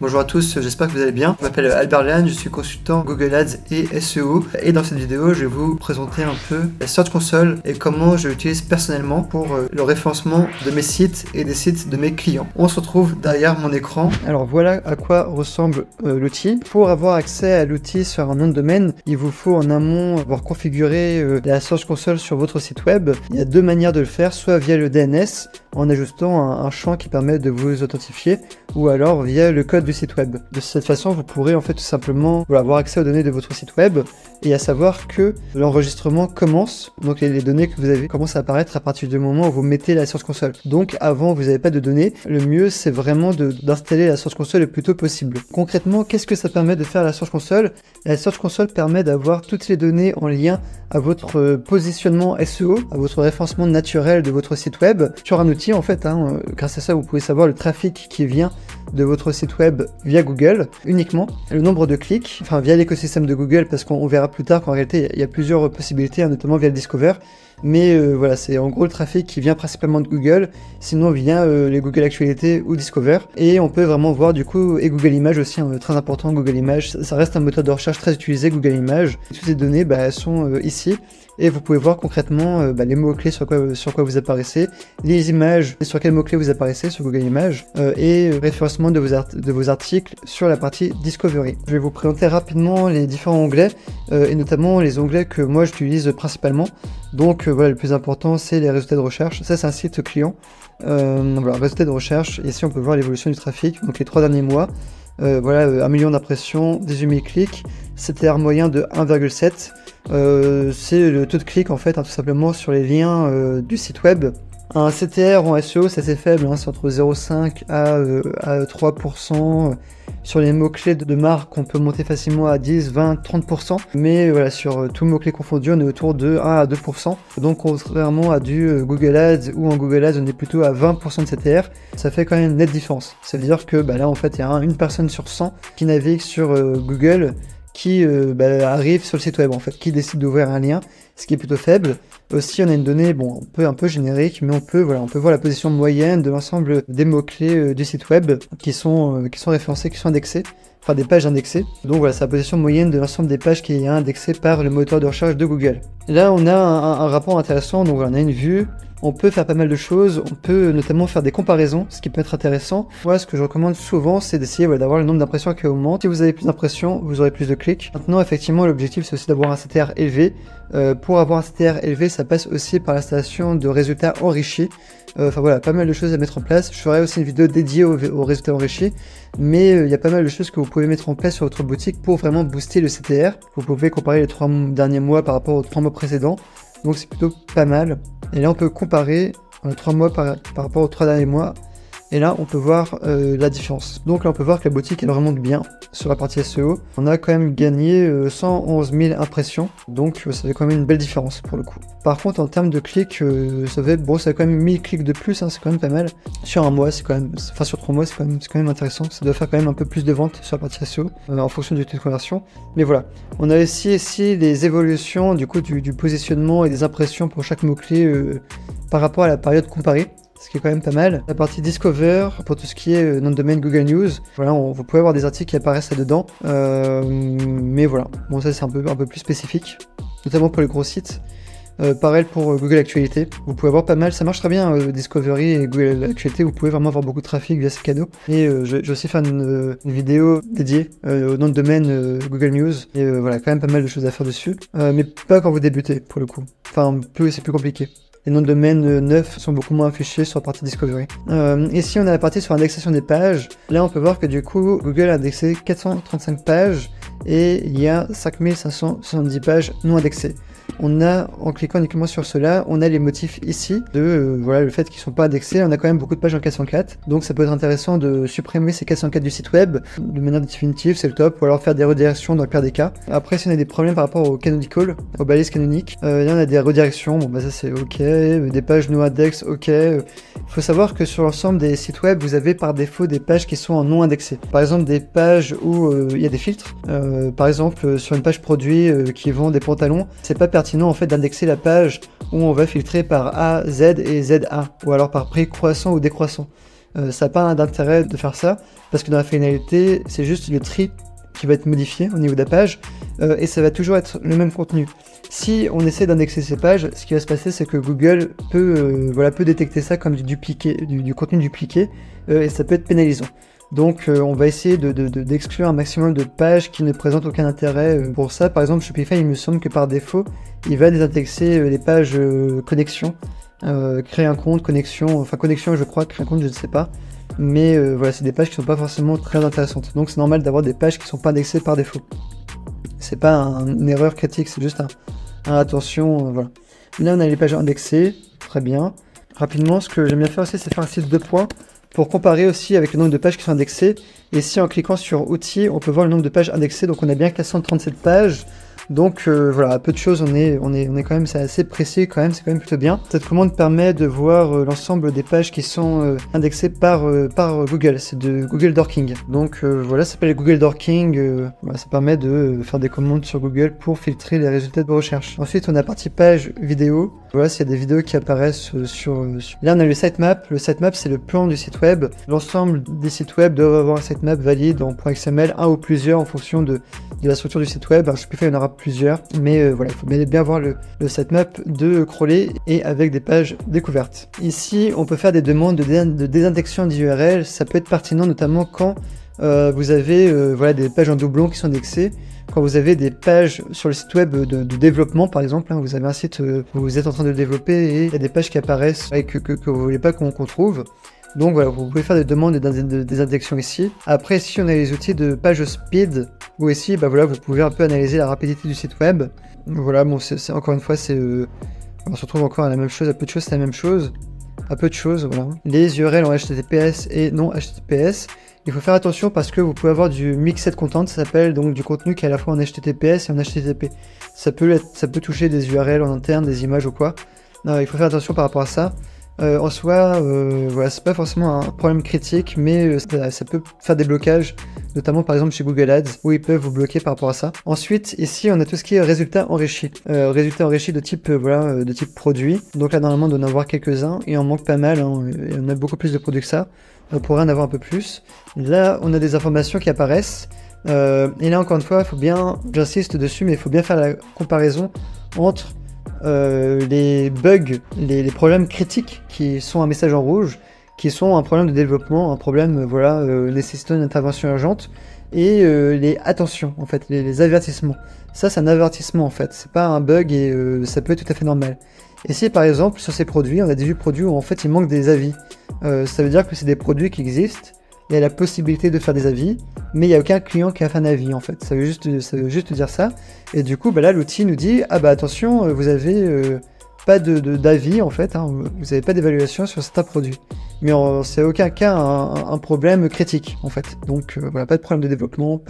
Bonjour à tous, j'espère que vous allez bien. Je m'appelle Albert Lehan, je suis consultant Google Ads et SEO. Et dans cette vidéo, je vais vous présenter un peu la Search Console et comment je l'utilise personnellement pour le référencement de mes sites et des sites de mes clients. On se retrouve derrière mon écran. Alors voilà à quoi ressemble l'outil. Pour avoir accès à l'outil sur un nom de domaine, il vous faut en amont avoir configuré la Search Console sur votre site web. Il y a deux manières de le faire, soit via le DNS, en ajustant un champ qui permet de vous authentifier, ou alors via le code du site web. De cette façon, vous pourrez en fait tout simplement avoir accès aux données de votre site web et à savoir que l'enregistrement commence, donc les données que vous avez commencent à apparaître à partir du moment où vous mettez la Search Console. Donc avant, vous n'avez pas de données. Le mieux, c'est vraiment d'installer la Search Console le plus tôt possible. Concrètement, qu'est-ce que ça permet de faire la Search Console? La Search Console permet d'avoir toutes les données en lien à votre positionnement SEO, à votre référencement naturel de votre site web sur un outil en fait. Grâce à ça, vous pouvez savoir le trafic qui vient de votre site web via Google uniquement, le nombre de clics, enfin via l'écosystème de Google, parce qu'on verra plus tard qu'en réalité il y a plusieurs possibilités, notamment via le Discover. Mais voilà, c'est en gros le trafic qui vient principalement de Google, sinon via les Google Actualités ou Discover. Et on peut vraiment voir du coup, et Google Images aussi, très important, Google Images, ça reste un moteur de recherche très utilisé, Google Images. Toutes ces données elles sont ici, et vous pouvez voir concrètement les mots-clés sur quoi vous apparaissez, les images sur quels mots-clés vous apparaissez sur Google Images, et référencement de vos articles sur la partie Discovery. Je vais vous présenter rapidement les différents onglets, et notamment les onglets que moi j'utilise principalement. Donc voilà, le plus important c'est les résultats de recherche. Ça c'est un site client. Voilà, résultats de recherche. Ici on peut voir l'évolution du trafic, donc les 3 derniers mois. Voilà, 1 million d'impressions, 18 000 clics, CTR moyen de 1,7. C'est le taux de clic en fait, tout simplement sur les liens du site web. Un CTR en SEO c'est assez faible, c'est entre 0,5 à 3%. Sur les mots-clés de marque, on peut monter facilement à 10, 20, 30%. Mais voilà, sur tous mots-clés confondus, on est autour de 1 à 2%. Donc contrairement à du Google Ads, où en Google Ads, on est plutôt à 20% de CTR, ça fait quand même une nette différence. Ça veut dire que là, en fait, il y a une personne sur 100 qui navigue sur Google qui arrive sur le site web, en fait, qui décide d'ouvrir un lien, ce qui est plutôt faible. Aussi, on a une donnée, un peu générique, mais on peut voir la position moyenne de l'ensemble des mots-clés du site web qui sont référencés, qui sont indexés, enfin des pages indexées. Donc voilà, c'est la position moyenne de l'ensemble des pages qui est indexée par le moteur de recherche de Google. Là, on a un rapport intéressant, donc voilà, on a une vue. On peut faire pas mal de choses, on peut notamment faire des comparaisons, ce qui peut être intéressant. Moi, ce que je recommande souvent, c'est d'essayer d'avoir le nombre d'impressions qui augmente. Si vous avez plus d'impressions, vous aurez plus de clics. Maintenant, effectivement, l'objectif, c'est aussi d'avoir un CTR élevé. Pour avoir un CTR élevé, ça passe aussi par l'installation de résultats enrichis. Enfin voilà, pas mal de choses à mettre en place. Je ferai aussi une vidéo dédiée aux résultats enrichis. Mais il y a pas mal de choses que vous pouvez mettre en place sur votre boutique pour vraiment booster le CTR. Vous pouvez comparer les 3 derniers mois par rapport aux 3 mois précédents. Donc c'est plutôt pas mal. Et là on peut comparer 3 mois par rapport aux 3 derniers mois. Et là on peut voir la différence. Donc là on peut voir que la boutique elle remonte bien sur la partie SEO. On a quand même gagné 111 000 impressions. Donc ça fait quand même une belle différence pour le coup. Par contre en termes de clics, ça fait quand même 1000 clics de plus, c'est quand même pas mal. Sur un mois, c'est quand même, enfin sur 3 mois, c'est quand même intéressant. Ça doit faire quand même un peu plus de ventes sur la partie SEO en fonction du taux de conversion. Mais voilà, on a aussi ici les évolutions du coup du positionnement et des impressions pour chaque mot-clé par rapport à la période comparée. Ce qui est quand même pas mal. La partie Discover, pour tout ce qui est nom de domaine Google News, voilà, vous pouvez avoir des articles qui apparaissent là-dedans, mais voilà, bon ça c'est un peu plus spécifique, notamment pour les gros sites. Pareil pour Google Actualité, vous pouvez avoir pas mal, ça marche très bien Discovery et Google Actualité, vous pouvez vraiment avoir beaucoup de trafic via ces canaux. Et je vais aussi faire une vidéo dédiée au nom de domaine Google News, et voilà, quand même pas mal de choses à faire dessus, mais pas quand vous débutez pour le coup, enfin c'est plus compliqué. Les noms de domaine neufs sont beaucoup moins affichés sur la partie Discovery. Ici, on a la partie sur l'indexation des pages. Là, on peut voir que du coup, Google a indexé 435 pages et il y a 5570 pages non indexées. En cliquant uniquement sur cela, on a les motifs ici de voilà, le fait qu'ils ne sont pas indexés. On a quand même beaucoup de pages en 404, donc ça peut être intéressant de supprimer ces 404 du site web de manière définitive, c'est le top, ou alors faire des redirections dans le pire des cas. Après, si on a des problèmes par rapport au canonical, aux balises canoniques, là on a des redirections, ça c'est ok, des pages no index, ok. Faut savoir que sur l'ensemble des sites web, vous avez par défaut des pages qui sont en non indexées. Par exemple, des pages où il y a des filtres, par exemple sur une page produit qui vend des pantalons, c'est pas pertinent en fait d'indexer la page où on va filtrer par A, Z et ZA, ou alors par prix croissant ou décroissant. Ça n'a pas d'intérêt de faire ça, parce que dans la finalité, c'est juste le tri qui va être modifié au niveau de la page, et ça va toujours être le même contenu. Si on essaie d'indexer ces pages, ce qui va se passer, c'est que Google peut, peut détecter ça comme du contenu dupliqué, et ça peut être pénalisant. Donc on va essayer d'exclure un maximum de pages qui ne présentent aucun intérêt pour ça. Par exemple, Shopify, il me semble que par défaut, il va désindexer les pages connexion, créer un compte, connexion je crois, créer un compte, je ne sais pas. Mais voilà, c'est des pages qui sont pas forcément très intéressantes. Donc c'est normal d'avoir des pages qui sont pas indexées par défaut. C'est pas une erreur critique, c'est juste un attention, voilà. Là on a les pages indexées, très bien. Rapidement, ce que j'aime bien faire aussi, c'est faire un site de points pour comparer aussi avec le nombre de pages qui sont indexées. Et si en cliquant sur outils, on peut voir le nombre de pages indexées, donc on a bien 437 pages. Donc voilà, peu de choses, on est quand même, c'est assez précis quand même, c'est quand même plutôt bien. Cette commande permet de voir l'ensemble des pages qui sont indexées par Google, c'est de Google Dorking. Donc voilà, ça s'appelle Google Dorking, voilà, ça permet de faire des commandes sur Google pour filtrer les résultats de recherche. Ensuite, on a la partie page vidéo. Voilà, s'il y a des vidéos qui apparaissent Là, on a le sitemap. Le sitemap, c'est le plan du site web. L'ensemble des sites web doivent avoir un sitemap valide en .xml, un ou plusieurs en fonction de la structure du site web. Alors, je peux faire, il y en aura plusieurs, mais voilà, il faut bien voir le sitemap de crawler et avec des pages découvertes. Ici, on peut faire des demandes de désindexion d'URL. Ça peut être pertinent, notamment quand vous avez voilà, des pages en doublon qui sont indexées. Quand vous avez des pages sur le site web de développement, par exemple, hein, vous avez un site où vous êtes en train de développer et il y a des pages qui apparaissent et que vous voulez pas qu'on trouve. Donc voilà, vous pouvez faire des demandes de désindexation ici. Après, ici, on a les outils de page speed, où ici, bah voilà, vous pouvez un peu analyser la rapidité du site web. Voilà, bon, encore une fois, on se retrouve encore à la même chose, à peu de choses, c'est la même chose. À peu de choses, voilà. Les URL en HTTPS et non HTTPS. Il faut faire attention parce que vous pouvez avoir du mixed content, ça s'appelle donc du contenu qui est à la fois en HTTPS et en HTTP. Ça peut toucher des URL en interne, des images ou quoi. Il faut faire attention par rapport à ça. En soi, voilà, c'est pas forcément un problème critique, mais ça peut faire des blocages, notamment par exemple chez Google Ads, où ils peuvent vous bloquer par rapport à ça. Ensuite, ici, on a tout ce qui est résultats enrichis. Résultats enrichis de type, de type produit. Donc là, normalement, on doit en avoir quelques-uns, et on manque pas mal, hein, et on a beaucoup plus de produits que ça. On pourrait en avoir un peu plus. Là, on a des informations qui apparaissent. Et là, encore une fois, j'insiste dessus, mais il faut bien faire la comparaison entre les bugs, les problèmes critiques qui sont un message en rouge, qui sont un problème de développement, un problème nécessitant une intervention urgente, et les attentions, en fait, les avertissements. Ça, c'est un avertissement, en fait, c'est pas un bug et ça peut être tout à fait normal. Et si par exemple, sur ces produits, on a 18 produits où en fait il manque des avis, ça veut dire que c'est des produits qui existent, il y a la possibilité de faire des avis, mais il n'y a aucun client qui a fait un avis en fait, ça veut juste dire ça, et du coup bah là l'outil nous dit, ah bah attention, vous avez pas d'avis en fait, hein, vous n'avez pas d'évaluation sur certains produits, mais c'est aucun cas un problème critique en fait, donc voilà, pas de problème de développement,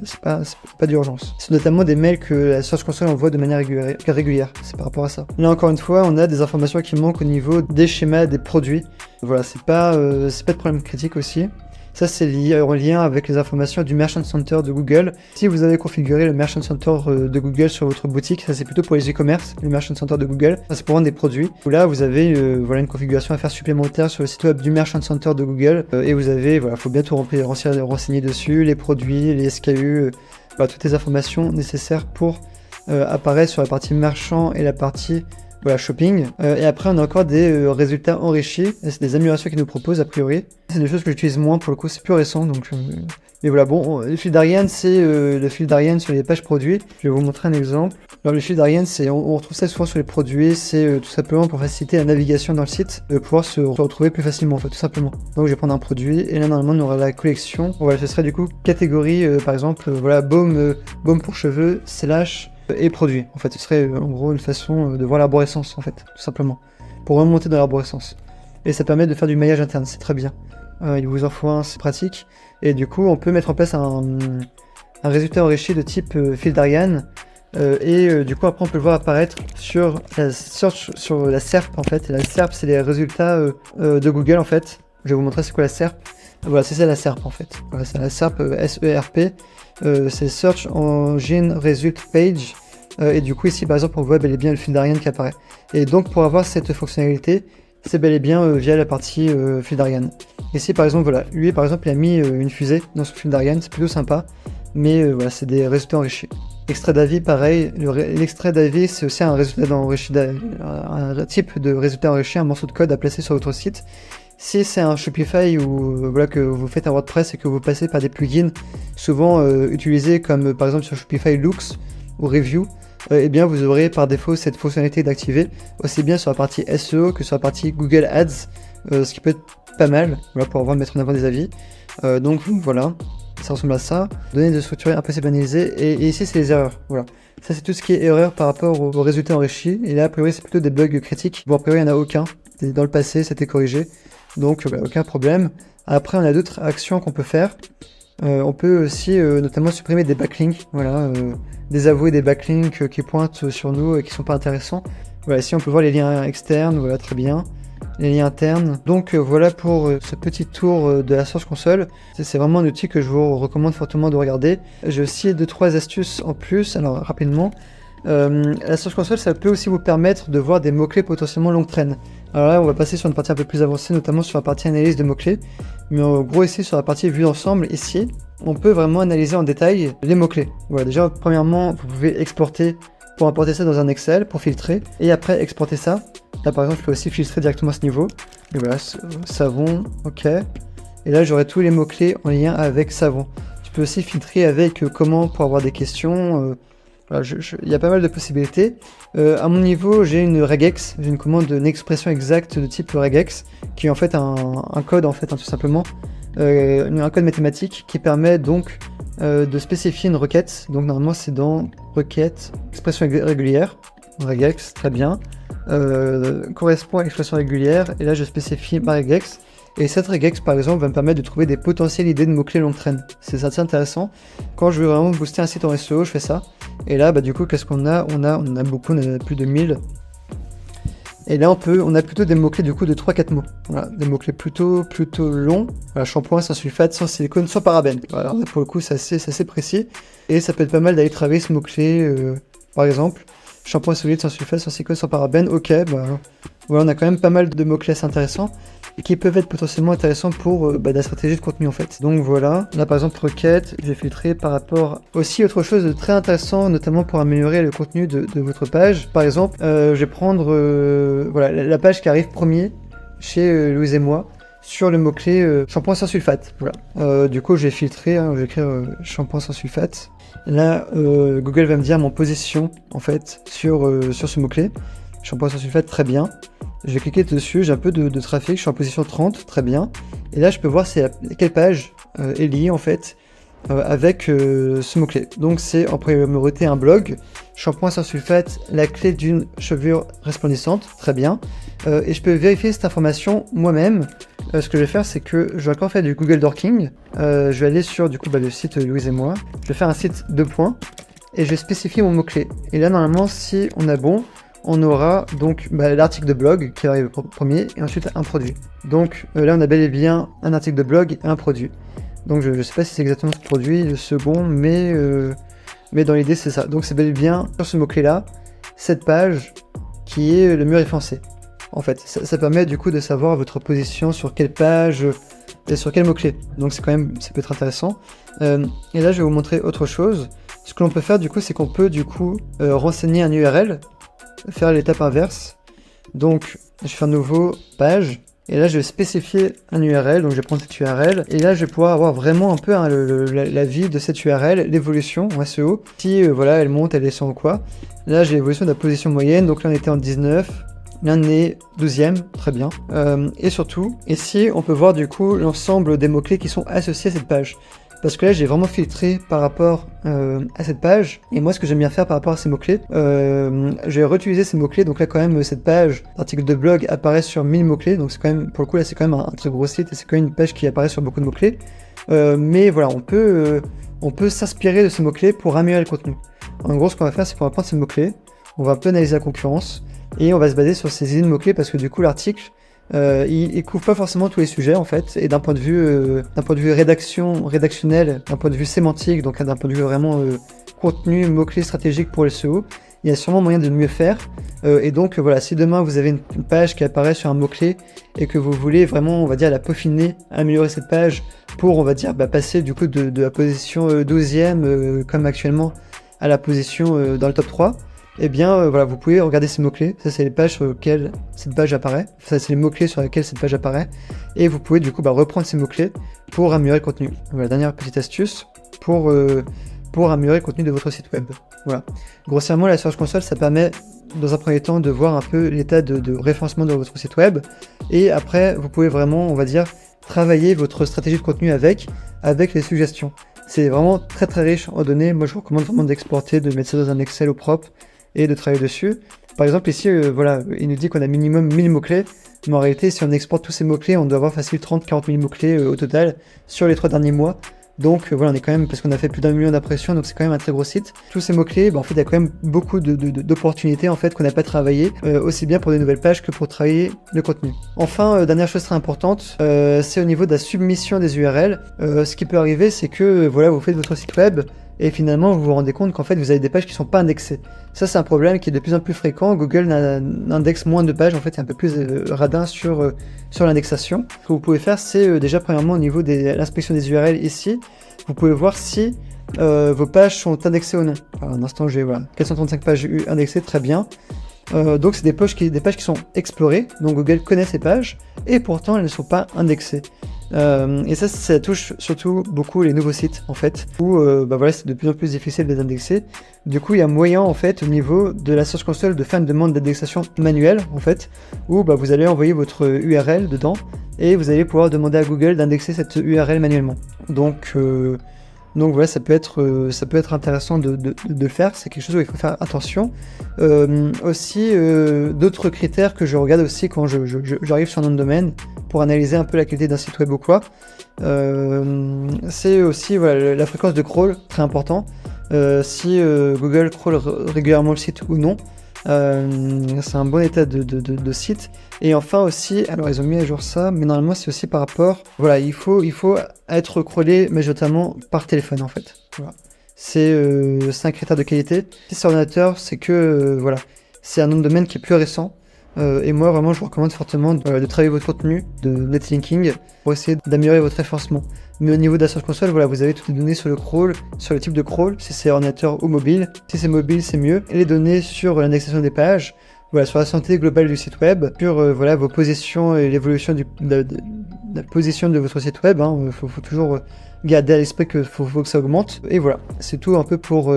c'est pas d'urgence. C'est notamment des mails que la Search Console envoie de manière régulière, c'est par rapport à ça. Là encore une fois, on a des informations qui manquent au niveau des schémas des produits. Voilà, c'est pas de problème critique aussi. Ça, c'est en lien avec les informations du Merchant Center de Google. Si vous avez configuré le Merchant Center de Google sur votre boutique, ça c'est plutôt pour les e-commerce, le Merchant Center de Google. Ça c'est pour vendre des produits. Là, vous avez une configuration à faire supplémentaire sur le site web du Merchant Center de Google. Et vous avez, faut bien tout renseigner dessus, les produits, les SKU, toutes les informations nécessaires pour apparaître sur la partie marchand et la partie shopping. Et après, on a encore des résultats enrichis. C'est des améliorations qu'ils nous proposent a priori. C'est des choses que j'utilise moins pour le coup, c'est plus récent. Donc, mais voilà, bon, le fil d'Ariane, c'est le fil d'Ariane sur les pages produits. Je vais vous montrer un exemple. Alors, le fil d'Ariane, on retrouve ça souvent sur les produits. C'est tout simplement pour faciliter la navigation dans le site, pouvoir se retrouver plus facilement, en fait, tout simplement. Donc, je vais prendre un produit et là, normalement, on aura la collection. Voilà, ce serait du coup catégorie, par exemple, baume pour cheveux, / et produit. En fait, ce serait en gros une façon de voir l'arborescence, en fait, tout simplement, pour remonter dans l'arborescence. Et ça permet de faire du maillage interne, c'est très bien. Il vous en faut un, c'est pratique. Et du coup, on peut mettre en place un résultat enrichi de type fil d'Ariane. Du coup, après, on peut le voir apparaître sur la search, sur la SERP, en fait. Et la SERP, c'est les résultats de Google, en fait. Je vais vous montrer c'est quoi la SERP. Voilà, c'est ça la SERP, en fait. Voilà, c'est la SERP, SERP. C'est Search Engine Result Page. Et du coup, ici, par exemple, on voit bel et bien le fil d'Ariane qui apparaît. Et donc, pour avoir cette fonctionnalité, c'est bel et bien via la partie fil d'Ariane. Ici par exemple, voilà, lui par exemple il a mis une fusée dans son fil d'Ariane, c'est plutôt sympa, mais voilà, c'est des résultats enrichis. Extrait d'avis, pareil, l'extrait d'avis c'est aussi un résultat enrichi, un type de résultat enrichi, un morceau de code à placer sur votre site. Si c'est un Shopify ou voilà, que vous faites un WordPress et que vous passez par des plugins souvent utilisés comme par exemple sur Shopify Looks ou Review, eh bien vous aurez par défaut cette fonctionnalité d'activer aussi bien sur la partie SEO que sur la partie Google Ads, ce qui peut être pas mal, voilà, pour mettre en avant des avis. Donc voilà, ça ressemble à ça. Données de structurer impossible à analyser, et ici c'est les erreurs, voilà. Ça c'est tout ce qui est erreur par rapport aux résultats enrichis, et là a priori c'est plutôt des bugs critiques. Bon a priori il n'y en a aucun, dans le passé c'était corrigé, donc voilà, aucun problème. Après on a d'autres actions qu'on peut faire. On peut aussi notamment supprimer des backlinks, voilà, désavouer des backlinks qui pointent sur nous et qui sont pas intéressants. Voilà, ici on peut voir les liens externes, voilà, très bien. Les liens internes. Donc voilà pour ce petit tour de la Search Console. C'est vraiment un outil que je vous recommande fortement de regarder. J'ai aussi 2-3 astuces en plus, alors rapidement. La Search Console, ça peut aussi vous permettre de voir des mots-clés potentiellement longue traîne. Alors là, on va passer sur une partie un peu plus avancée, notamment sur la partie analyse de mots-clés. Mais en gros, ici, sur la partie vue d'ensemble, ici, on peut vraiment analyser en détail les mots-clés. Voilà, déjà, premièrement, vous pouvez exporter pour importer ça dans un Excel, pour filtrer, et après exporter ça. Là, par exemple, je peux aussi filtrer directement à ce niveau. Et voilà, savon, ok. Et là, j'aurai tous les mots-clés en lien avec savon. Je peux aussi filtrer avec comment pour avoir des questions. Voilà, il y a pas mal de possibilités. À mon niveau, j'ai une regex, j'ai une commande d'une expression exacte de type regex, qui est en fait un code, en fait, hein, tout simplement. Un code mathématique qui permet donc de spécifier une requête. Donc normalement c'est dans requête expression régulière, regex, très bien, correspond à l'expression régulière, et là je spécifie ma regex, et cette regex par exemple va me permettre de trouver des potentielles idées de mots-clés longue traîne. C'est assez intéressant. Quand je veux vraiment booster un site en SEO, je fais ça, et là bah du coup qu'est-ce qu'on a, on a beaucoup, on a plus de 1000. Et là on a plutôt des mots-clés du coup de 3-4 mots. Voilà, des mots-clés plutôt longs. Voilà, shampoing sans sulfate, sans silicone, sans parabène. Voilà, là, pour le coup c'est assez précis. Et ça peut être pas mal d'aller travailler ce mot-clé, par exemple. Shampoing solide sans sulfate, sans silicone, sans parabène, ok, bah voilà, on a quand même pas mal de mots-clés assez intéressants et qui peuvent être potentiellement intéressants pour de la stratégie de contenu en fait. Donc voilà, là par exemple requête, j'ai filtré par rapport aussi autre chose de très intéressant, notamment pour améliorer le contenu de votre page. Par exemple, je vais prendre voilà, la page qui arrive premier chez Louise et moi sur le mot-clé shampoing sans sulfate. Voilà. Du coup, j'ai filtré, hein, je vais écrire shampoing sans sulfate. Là, Google va me dire mon position en fait sur ce mot-clé. Shampoing sans sulfate, très bien. Je vais cliquer dessus, j'ai un peu de trafic, je suis en position 30, très bien. Et là, je peux voir quelle page est liée en fait avec ce mot-clé. Donc c'est en priorité un blog, shampoing sans sulfate, la clé d'une chevelure resplendissante, très bien. Et je peux vérifier cette information moi-même. Ce que je vais faire, c'est que je vais encore faire du Google Dorking. Je vais aller sur du coup le site Louise et moi. Je vais faire un site 2 points et je vais spécifier mon mot-clé. Et là, normalement, si on a bon, on aura donc l'article de blog qui arrive premier et ensuite un produit. Donc là, on a bel et bien un article de blog et un produit. Donc je ne sais pas si c'est exactement ce produit, le second, mais dans l'idée c'est ça. Donc c'est bel et bien sur ce mot-clé là, cette page qui est le mieux référencé. En fait, ça permet du coup de savoir votre position sur quelle page et sur quel mot-clé. Donc c'est quand même, ça peut être intéressant. Et là je vais vous montrer autre chose. Ce que l'on peut faire du coup, c'est qu'on peut du coup renseigner un URL, faire l'étape inverse. Donc je fais un nouveau page. Et là, je vais spécifier un URL, donc je vais prendre cette URL, et là, je vais pouvoir avoir vraiment un peu hein, la vie de cette URL, l'évolution en SEO, si voilà, elle monte, elle descend ou quoi. Là, j'ai l'évolution de la position moyenne, donc là, on était en 19, là, on est 12e, très bien. Et surtout, ici, on peut voir du coup l'ensemble des mots-clés qui sont associés à cette page. Parce que là, j'ai vraiment filtré par rapport à cette page. Et moi, ce que j'aime bien faire par rapport à ces mots-clés, je vais réutiliser ces mots-clés. Donc là, quand même, cette page d'article de blog apparaît sur 1000 mots-clés. Donc c'est quand même, pour le coup, là, c'est quand même un très gros site. Et c'est quand même une page qui apparaît sur beaucoup de mots-clés. Mais voilà, on peut s'inspirer de ces mots-clés pour améliorer le contenu. En gros, ce qu'on va faire, c'est qu'on va prendre ces mots-clés. On va un peu analyser la concurrence. Et on va se baser sur ces idées de mots-clés parce que du coup, l'article... il couvre pas forcément tous les sujets en fait, et d'un point de vue rédactionnel, d'un point de vue sémantique, donc d'un point de vue vraiment contenu, mots-clés stratégiques pour le SEO, il y a sûrement moyen de mieux faire. Et donc voilà, si demain vous avez une page qui apparaît sur un mot-clé et que vous voulez vraiment, on va dire, la peaufiner, améliorer cette page pour, on va dire, passer du coup de la position 12e comme actuellement à la position dans le top 3, eh bien voilà, vous pouvez regarder ces mots-clés. Ça, c'est les pages sur lesquelles cette page apparaît. Ça, c'est les mots-clés sur lesquels cette page apparaît. Et vous pouvez du coup reprendre ces mots-clés pour améliorer le contenu. Voilà, dernière petite astuce pour améliorer le contenu de votre site web. Voilà. Grossièrement, la Search Console, ça permet dans un premier temps de voir un peu l'état de référencement de votre site web. Et après, vous pouvez vraiment, on va dire, travailler votre stratégie de contenu avec les suggestions. C'est vraiment très très riche en données. Moi, je vous recommande vraiment d'exporter, de mettre ça dans un Excel au propre et de travailler dessus. Par exemple, ici, voilà, il nous dit qu'on a minimum 1000 mots-clés. Mais en réalité, si on exporte tous ces mots-clés, on doit avoir facile 30-40 000 mots-clés au total sur les 3 derniers mois. Donc voilà, on est quand même, parce qu'on a fait plus d'1 million d'impressions, donc c'est quand même un très gros site. Tous ces mots-clés, en fait, il y a quand même beaucoup d'opportunités en fait qu'on n'a pas travaillé, aussi bien pour des nouvelles pages que pour travailler le contenu. Enfin, dernière chose très importante, c'est au niveau de la submission des URL. Ce qui peut arriver, c'est que voilà, vous faites votre site web, et finalement vous vous rendez compte qu'en fait vous avez des pages qui sont pas indexées. Ça, c'est un problème qui est de plus en plus fréquent. Google indexe moins de pages, en fait, il y a un peu plus radin sur l'indexation. Ce que vous pouvez faire, c'est déjà premièrement au niveau de l'inspection des URL ici, vous pouvez voir si vos pages sont indexées ou non. Alors, un instant, j'ai voilà, 435 pages indexées, très bien. Donc c'est des pages qui sont explorées, donc Google connaît ces pages, et pourtant elles ne sont pas indexées. Et ça touche surtout beaucoup les nouveaux sites en fait, où voilà, c'est de plus en plus difficile de les indexer. Du coup il y a moyen en fait au niveau de la Search Console de faire une demande d'indexation manuelle en fait, où vous allez envoyer votre URL dedans, et vous allez pouvoir demander à Google d'indexer cette URL manuellement. Donc voilà, ça peut être intéressant de le faire, c'est quelque chose où il faut faire attention. Aussi, d'autres critères que je regarde aussi quand j'arrive sur un nom de domaine, pour analyser un peu la qualité d'un site web ou quoi, c'est aussi voilà, la fréquence de crawl, très important. Si Google crawl régulièrement le site ou non. C'est un bon état de site. Et enfin aussi, alors ils ont mis à jour ça, mais normalement c'est aussi par rapport, voilà, il faut être crawlé majoritairement par téléphone en fait. Voilà. C'est un critère de qualité. Si c'est ordinateur, c'est que voilà, c'est un nom de domaine qui est plus récent. Et moi vraiment je vous recommande fortement de travailler votre contenu de netlinking pour essayer d'améliorer votre référencement. Mais au niveau de la Search Console, voilà, vous avez toutes les données sur le crawl, sur le type de crawl, si c'est ordinateur ou mobile. Si c'est mobile, c'est mieux. Et les données sur l'indexation des pages, voilà, sur la santé globale du site web, sur voilà, vos positions et l'évolution de la position de votre site web. Il faut toujours garder à l'esprit qu'il faut que ça augmente. Et voilà, c'est tout un peu pour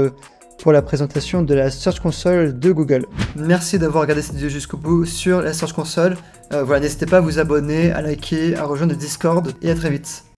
la présentation de la Search Console de Google. Merci d'avoir regardé cette vidéo jusqu'au bout sur la Search Console. Voilà, n'hésitez pas à vous abonner, à liker, à rejoindre le Discord, et à très vite.